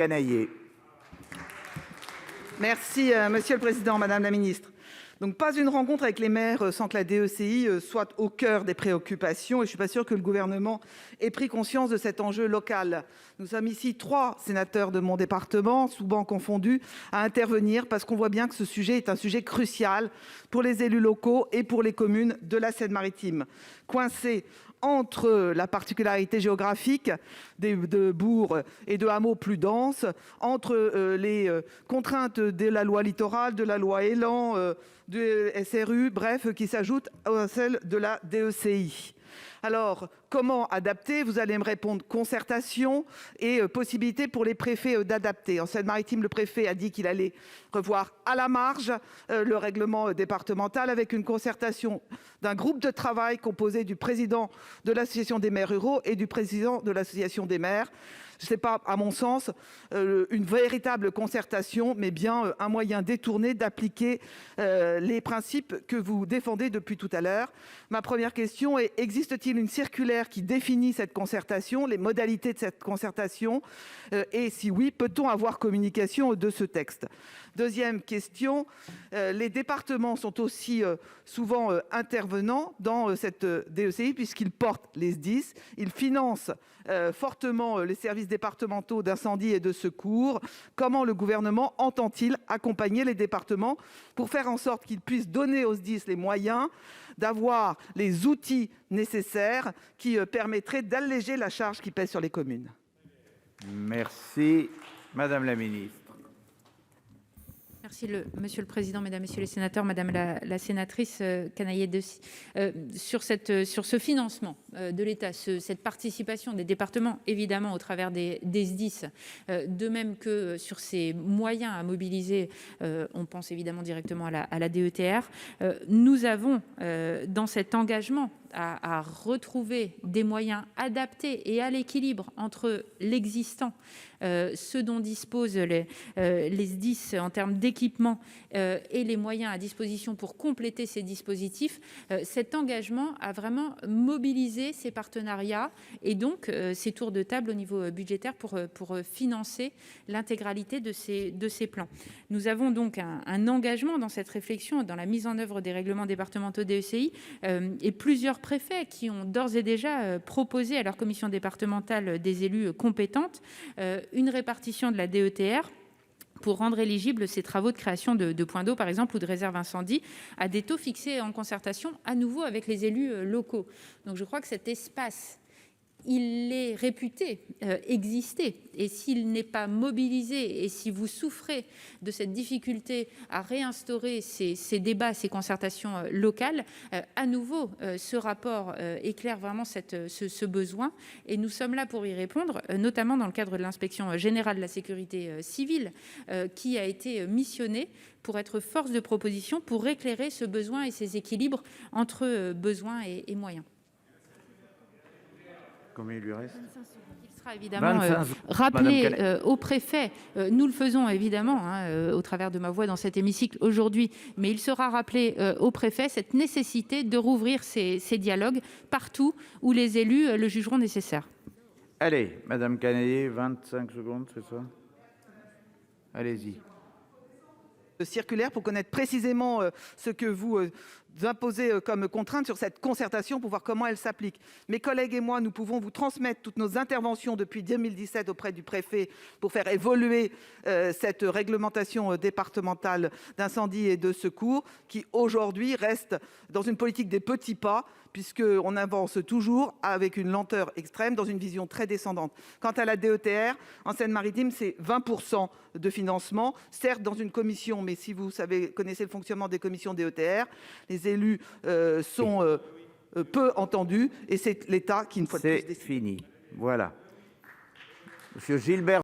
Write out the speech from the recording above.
Canayer. Merci, Monsieur le Président, Madame la Ministre. Donc, pas une rencontre avec les maires sans que la DECI soit au cœur des préoccupations. Et je ne suis pas sûre que le gouvernement ait pris conscience de cet enjeu local. Nous sommes ici 3 sénateurs de mon département, sous bancs confondus, à intervenir parce qu'on voit bien que ce sujet est un sujet crucial pour les élus locaux et pour les communes de la Seine-Maritime. Coincés entre la particularité géographique de bourgs et de hameaux plus denses, entre les contraintes de la loi Littoral, de la loi Élan, de SRU, bref, qui s'ajoutent à celles de la DECI. Alors, comment adapter? Vous allez me répondre concertation et possibilité pour les préfets d'adapter. En Seine-Maritime, le préfet a dit qu'il allait revoir à la marge le règlement départemental avec une concertation d'un groupe de travail composé du président de l'association des maires ruraux et du président de l'association des maires. Ce n'est pas, à mon sens, une véritable concertation, mais bien un moyen détourné d'appliquer les principes que vous défendez depuis tout à l'heure. Ma première question est: existe-t-il une circulaire qui définit cette concertation, les modalités de cette concertation? Et si oui, peut-on avoir communication de ce texte? Deuxième question, les départements sont aussi souvent intervenants dans cette DECI puisqu'ils portent les SDIS, ils financent fortement les services départementaux d'incendie et de secours. Comment le gouvernement entend-il accompagner les départements pour faire en sorte qu'ils puissent donner aux SDIS les moyens d'avoir les outils nécessaires qui permettraient d'alléger la charge qui pèse sur les communes? Merci. Madame la ministre. Merci Monsieur le Président, Mesdames, Messieurs les sénateurs, Madame la sénatrice Canayer, sur ce financement de l'État, cette participation des départements, évidemment, au travers des SDIS, de même que sur ces moyens à mobiliser, on pense évidemment directement à la DETR. Nous avons, dans cet engagement, à retrouver des moyens adaptés et à l'équilibre entre l'existant, ce dont disposent les SDIS en termes d'équipement et les moyens à disposition pour compléter ces dispositifs. Cet engagement a vraiment mobilisé ces partenariats et donc ces tours de table au niveau budgétaire pour financer l'intégralité de ces plans. Nous avons donc un engagement dans cette réflexion, dans la mise en œuvre des règlements départementaux DECI et plusieurs préfets qui ont d'ores et déjà proposé à leur commission départementale des élus compétentes une répartition de la DETR pour rendre éligibles ces travaux de création de points d'eau, par exemple, ou de réserve incendie, à des taux fixés en concertation à nouveau avec les élus locaux. Donc je crois que cet espace, il est réputé exister, et s'il n'est pas mobilisé, et si vous souffrez de cette difficulté à réinstaurer ces débats, ces concertations locales, à nouveau, ce rapport éclaire vraiment ce besoin, et nous sommes là pour y répondre, notamment dans le cadre de l'inspection générale de la sécurité civile, qui a été missionnée pour être force de proposition, pour éclairer ce besoin et ces équilibres entre besoins et moyens. Combien il lui reste? Il sera évidemment rappelé au préfet. Nous le faisons évidemment au travers de ma voix dans cet hémicycle aujourd'hui, mais il sera rappelé au préfet cette nécessité de rouvrir ces dialogues partout où les élus le jugeront nécessaire. Allez, Madame Canayer, 25 secondes, c'est ça? Allez-y. Circulaire pour connaître précisément ce que vous imposez comme contrainte sur cette concertation pour voir comment elle s'applique. Mes collègues et moi, nous pouvons vous transmettre toutes nos interventions depuis 2017 auprès du préfet pour faire évoluer cette réglementation départementale d'incendie et de secours qui aujourd'hui reste dans une politique des petits pas puisqu'on avance toujours avec une lenteur extrême dans une vision très descendante. Quant à la DETR, en Seine-Maritime, c'est 20% de financement, certes dans une commission, mais si vous connaissez le fonctionnement des commissions DETR, les élus sont peu entendus et c'est l'État qui, une fois de plus, décide. C'est fini. Voilà. Monsieur Gilbert.